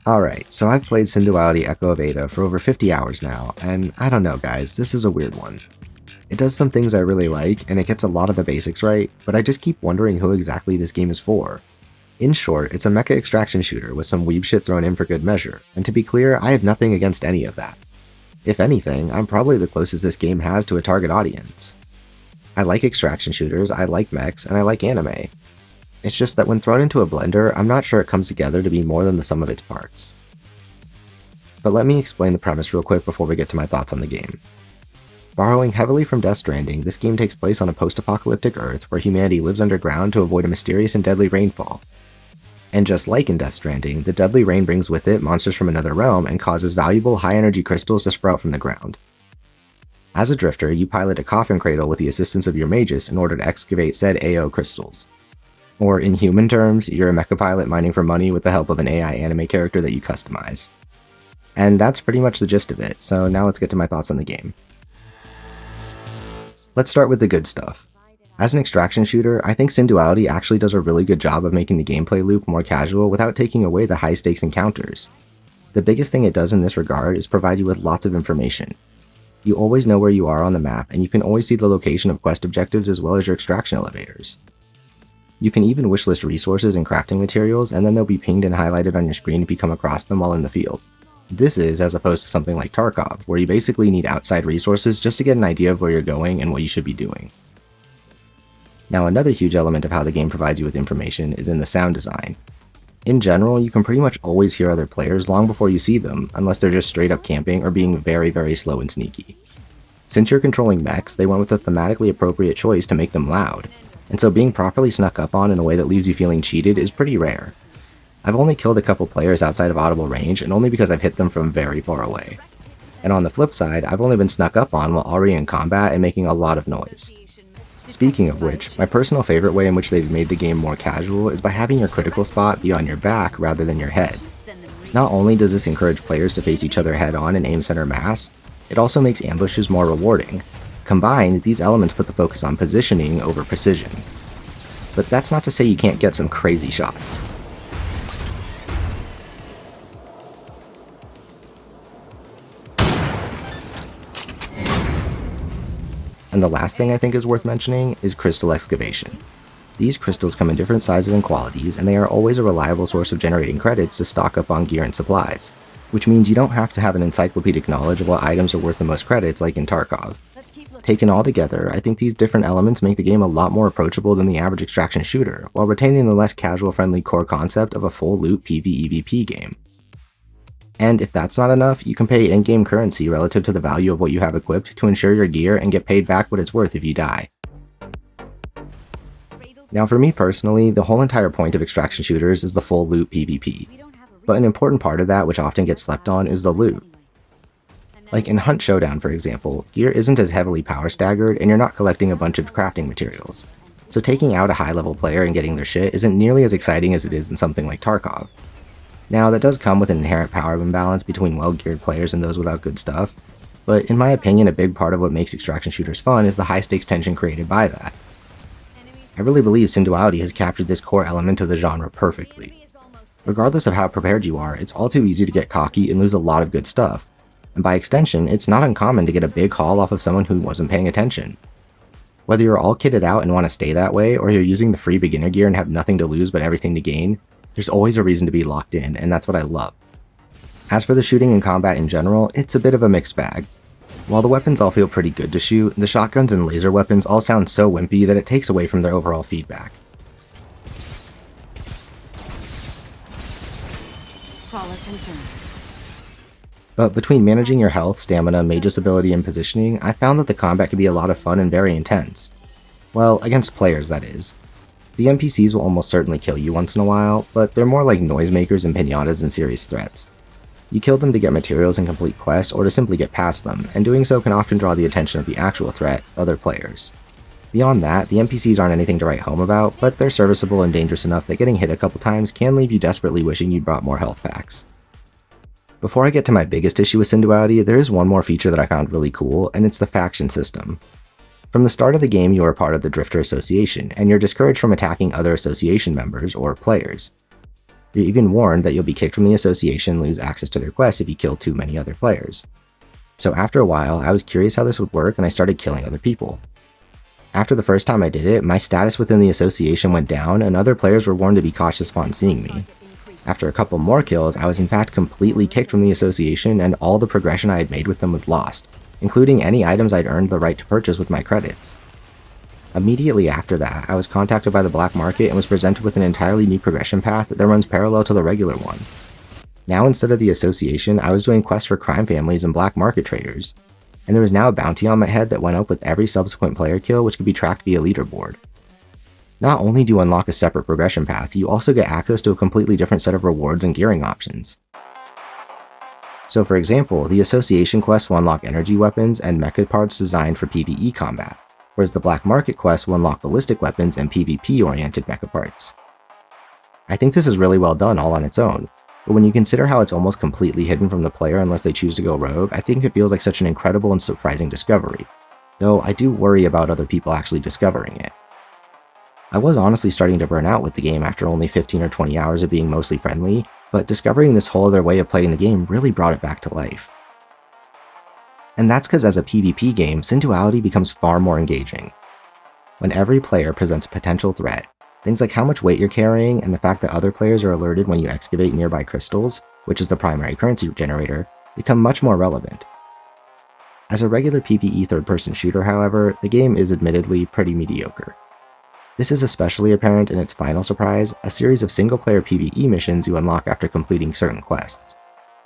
Alright, so I've played SYNDUALITY Echo of Ada for over 50 hours now, and I don't know guys, this is a weird one. It does some things I really like, and it gets a lot of the basics right, but I just keep wondering who exactly this game is for. In short, it's a mecha extraction shooter with some weeb shit thrown in for good measure, and to be clear, I have nothing against any of that. If anything, I'm probably the closest this game has to a target audience. I like extraction shooters, I like mechs, and I like anime. It's just that when thrown into a blender, I'm not sure it comes together to be more than the sum of its parts. But let me explain the premise real quick before we get to my thoughts on the game. Borrowing heavily from Death Stranding, this game takes place on a post-apocalyptic Earth where humanity lives underground to avoid a mysterious and deadly rainfall. And just like in Death Stranding, the deadly rain brings with it monsters from another realm and causes valuable high-energy crystals to sprout from the ground. As a drifter, you pilot a coffin cradle with the assistance of your magus in order to excavate said AO crystals. Or in human terms, you're a mecha pilot mining for money with the help of an AI anime character that you customize. And that's pretty much the gist of it, so now let's get to my thoughts on the game. Let's start with the good stuff. As an extraction shooter, I think SYNDUALITY actually does a really good job of making the gameplay loop more casual without taking away the high stakes encounters. The biggest thing it does in this regard is provide you with lots of information. You always know where you are on the map, and you can always see the location of quest objectives as well as your extraction elevators. You can even wishlist resources and crafting materials, and then they'll be pinged and highlighted on your screen if you come across them while in the field. This is as opposed to something like Tarkov, where you basically need outside resources just to get an idea of where you're going and what you should be doing. Now another huge element of how the game provides you with information is in the sound design. In general, you can pretty much always hear other players long before you see them, unless they're just straight up camping or being very slow and sneaky. Since you're controlling mechs, they went with a thematically appropriate choice to make them loud, and so being properly snuck up on in a way that leaves you feeling cheated is pretty rare. I've only killed a couple players outside of audible range, and only because I've hit them from very far away. And on the flip side, I've only been snuck up on while already in combat and making a lot of noise. Speaking of which, my personal favorite way in which they've made the game more casual is by having your critical spot be on your back rather than your head. Not only does this encourage players to face each other head on and aim center mass, it also makes ambushes more rewarding. Combined, these elements put the focus on positioning over precision. But that's not to say you can't get some crazy shots. And the last thing I think is worth mentioning is crystal excavation. These crystals come in different sizes and qualities, and they are always a reliable source of generating credits to stock up on gear and supplies, which means you don't have to have an encyclopedic knowledge of what items are worth the most credits like in Tarkov. Taken all together, I think these different elements make the game a lot more approachable than the average extraction shooter, while retaining the less casual-friendly core concept of a full loot PvEVP game. And if that's not enough, you can pay in-game currency relative to the value of what you have equipped to ensure your gear and get paid back what it's worth if you die. Now for me personally, the whole entire point of extraction shooters is the full loot PvP, but an important part of that which often gets slept on is the loot. Like in Hunt Showdown for example, gear isn't as heavily power staggered and you're not collecting a bunch of crafting materials, so taking out a high level player and getting their shit isn't nearly as exciting as it is in something like Tarkov. Now that does come with an inherent power imbalance between well-geared players and those without good stuff, but in my opinion a big part of what makes extraction shooters fun is the high stakes tension created by that. I really believe SYNDUALITY has captured this core element of the genre perfectly. Regardless of how prepared you are, it's all too easy to get cocky and lose a lot of good stuff, and by extension, it's not uncommon to get a big haul off of someone who wasn't paying attention. Whether you're all kitted out and want to stay that way, or you're using the free beginner gear and have nothing to lose but everything to gain, there's always a reason to be locked in, and that's what I love. As for the shooting and combat in general, it's a bit of a mixed bag. While the weapons all feel pretty good to shoot, the shotguns and laser weapons all sound so wimpy that it takes away from their overall feedback. But between managing your health, stamina, magus ability, and positioning, I found that the combat can be a lot of fun and very intense. Well, against players, that is. The NPCs will almost certainly kill you once in a while, but they're more like noisemakers and pinatas than serious threats. You kill them to get materials and complete quests, or to simply get past them, and doing so can often draw the attention of the actual threat, other players. Beyond that, the NPCs aren't anything to write home about, but they're serviceable and dangerous enough that getting hit a couple times can leave you desperately wishing you'd brought more health packs. Before I get to my biggest issue with SYNDUALITY, there is one more feature that I found really cool, and it's the faction system. From the start of the game, you are part of the Drifter Association, and you're discouraged from attacking other association members, or players. You're even warned that you'll be kicked from the association and lose access to their quests if you kill too many other players. So after a while, I was curious how this would work and I started killing other people. After the first time I did it, my status within the association went down and other players were warned to be cautious upon seeing me. After a couple more kills, I was in fact completely kicked from the association and all the progression I had made with them was lost, including any items I'd earned the right to purchase with my credits. Immediately after that, I was contacted by the black market and was presented with an entirely new progression path that runs parallel to the regular one. Now instead of the association, I was doing quests for crime families and black market traders, and there was now a bounty on my head that went up with every subsequent player kill which could be tracked via leaderboard. Not only do you unlock a separate progression path, you also get access to a completely different set of rewards and gearing options. So for example, the association quests will unlock energy weapons and mecha parts designed for PvE combat, whereas the black market quests will unlock ballistic weapons and PvP-oriented mecha parts. I think this is really well done all on its own, but when you consider how it's almost completely hidden from the player unless they choose to go rogue, I think it feels like such an incredible and surprising discovery, though I do worry about other people actually discovering it. I was honestly starting to burn out with the game after only 15 or 20 hours of being mostly friendly, but discovering this whole other way of playing the game really brought it back to life. And that's because as a PvP game, SYNDUALITY becomes far more engaging. When every player presents a potential threat, things like how much weight you're carrying and the fact that other players are alerted when you excavate nearby crystals, which is the primary currency generator, become much more relevant. As a regular PvE third-person shooter, however, the game is admittedly pretty mediocre. This is especially apparent in its final surprise, a series of single-player PvE missions you unlock after completing certain quests.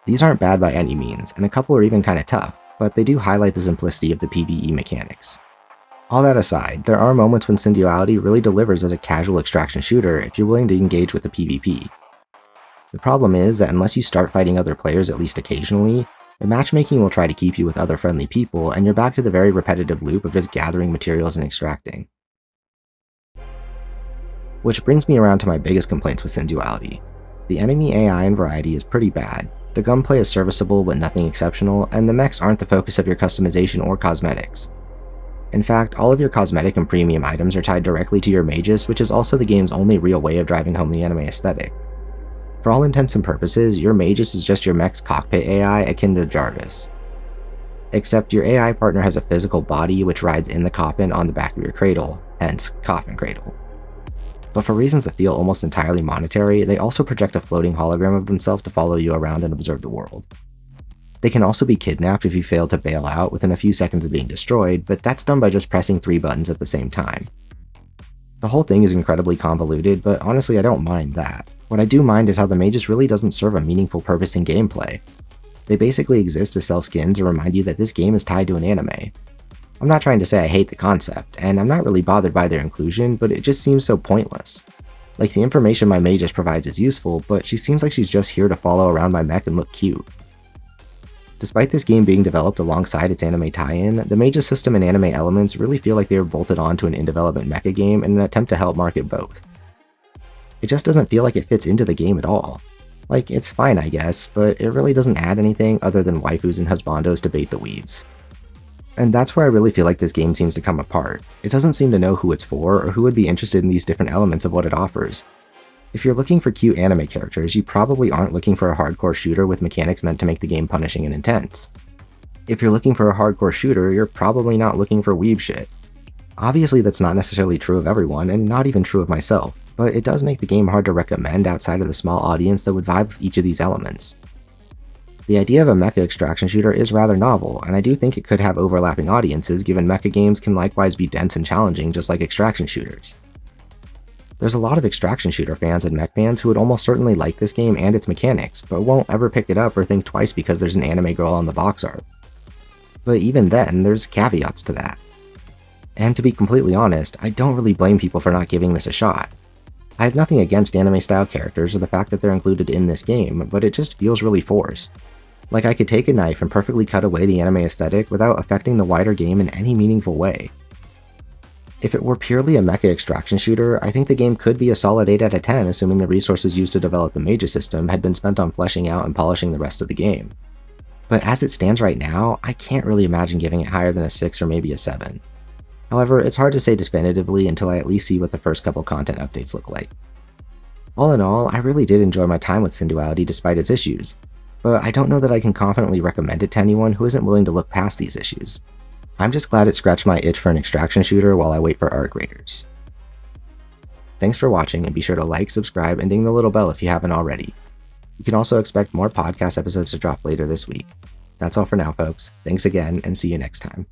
These aren't bad by any means, and a couple are even kinda tough, but they do highlight the simplicity of the PvE mechanics. All that aside, there are moments when SYNDUALITY really delivers as a casual extraction shooter if you're willing to engage with the PvP. The problem is that unless you start fighting other players at least occasionally, the matchmaking will try to keep you with other friendly people, and you're back to the very repetitive loop of just gathering materials and extracting. Which brings me around to my biggest complaints with SYNDUALITY. The enemy AI and variety is pretty bad, the gunplay is serviceable but nothing exceptional, and the mechs aren't the focus of your customization or cosmetics. In fact, all of your cosmetic and premium items are tied directly to your Magus, which is also the game's only real way of driving home the anime aesthetic. For all intents and purposes, your Magus is just your mech's cockpit AI akin to Jarvis. Except your AI partner has a physical body which rides in the coffin on the back of your cradle, hence coffin cradle. But for reasons that feel almost entirely monetary, they also project a floating hologram of themselves to follow you around and observe the world. They can also be kidnapped if you fail to bail out within a few seconds of being destroyed, but that's done by just pressing 3 buttons at the same time. The whole thing is incredibly convoluted, but honestly I don't mind that. What I do mind is how the Magus really doesn't serve a meaningful purpose in gameplay. They basically exist to sell skins and remind you that this game is tied to an anime. I'm not trying to say I hate the concept, and I'm not really bothered by their inclusion, but it just seems so pointless. Like, the information my Magus provides is useful, but she seems like she's just here to follow around my mech and look cute. Despite this game being developed alongside its anime tie-in, the Magus system and anime elements really feel like they were bolted onto an in-development mecha game in an attempt to help market both. It just doesn't feel like it fits into the game at all. Like, it's fine I guess, but it really doesn't add anything other than waifus and husbandos to bait the weebs. And that's where I really feel like this game seems to come apart. It doesn't seem to know who it's for or who would be interested in these different elements of what it offers. If you're looking for cute anime characters, you probably aren't looking for a hardcore shooter with mechanics meant to make the game punishing and intense. If you're looking for a hardcore shooter, you're probably not looking for weeb shit. Obviously that's not necessarily true of everyone, and not even true of myself, but it does make the game hard to recommend outside of the small audience that would vibe with each of these elements. The idea of a mecha extraction shooter is rather novel, and I do think it could have overlapping audiences given mecha games can likewise be dense and challenging just like extraction shooters. There's a lot of extraction shooter fans and mech fans who would almost certainly like this game and its mechanics, but won't ever pick it up or think twice because there's an anime girl on the box art. But even then, there's caveats to that. And to be completely honest, I don't really blame people for not giving this a shot. I have nothing against anime-style characters or the fact that they're included in this game, but it just feels really forced. Like I could take a knife and perfectly cut away the anime aesthetic without affecting the wider game in any meaningful way. If it were purely a mecha extraction shooter, I think the game could be a solid 8 out of 10 assuming the resources used to develop the Magus system had been spent on fleshing out and polishing the rest of the game. But as it stands right now, I can't really imagine giving it higher than a 6 or maybe a 7. However, it's hard to say definitively until I at least see what the first couple content updates look like. All in all, I really did enjoy my time with SYNDUALITY despite its issues, but I don't know that I can confidently recommend it to anyone who isn't willing to look past these issues. I'm just glad it scratched my itch for an extraction shooter while I wait for ARC Raiders. Thanks for watching, and be sure to like, subscribe, and ding the little bell if you haven't already. You can also expect more podcast episodes to drop later this week. That's all for now, folks. Thanks again, and see you next time.